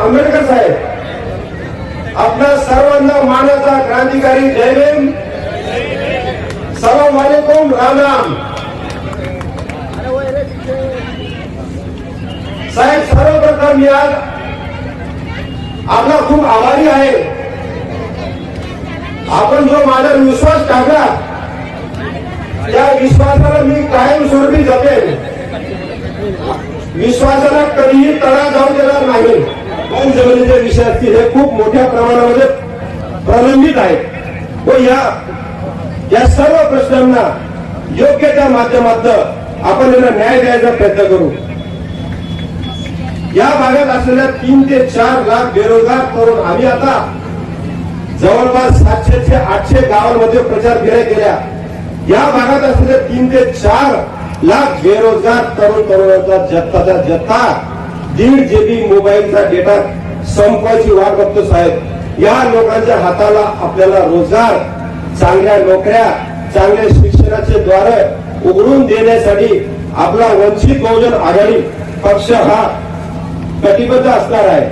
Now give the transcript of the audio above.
आंबेडकर साहेब, आपल्या सर्वांना मानाचा क्रांतिकारी जय भीम, सलाम वालेकुम, राम राम. साहेब, सर्वप्रथम मी आज आपला खूप आभारी आहे. आपण जो माझ्यावर विश्वास टाकला त्या विश्वासाला मी कायमस्वरूपी जपेन. विश्वासाला कधीही तडा जाऊ देणार नाही. पण जमिनीचे विषय असतील हे खूप मोठ्या प्रमाणामध्ये प्रलंबित आहेत व या सर्व प्रश्नांना योग्य त्या माध्यमातून आपण यांना न्याय द्यायचा प्रयत्न करू. या भागात असलेल्या 3 ते 4 लाख बेरोजगार तरुण आम्ही आता जवळपास 700 ते 800 गावांमध्ये प्रचार फेऱ्या केल्या. या भागात असलेल्या 3 ते 4 लाख बेरोजगार तरुणांचा जत्ताचा जत्ता 1.5 GB मोबाईलचा डेटा संपवायची वाट बघतो साहेब. या लोकांच्या हाताला आपल्याला रोजगार, चांगल्या नोकऱ्या, चांगल्या शिक्षणाचे द्वार उघडून देण्यासाठी आपला वंचित बहुजन आघाडी पक्ष हा कटिबद्ध असणार आहे.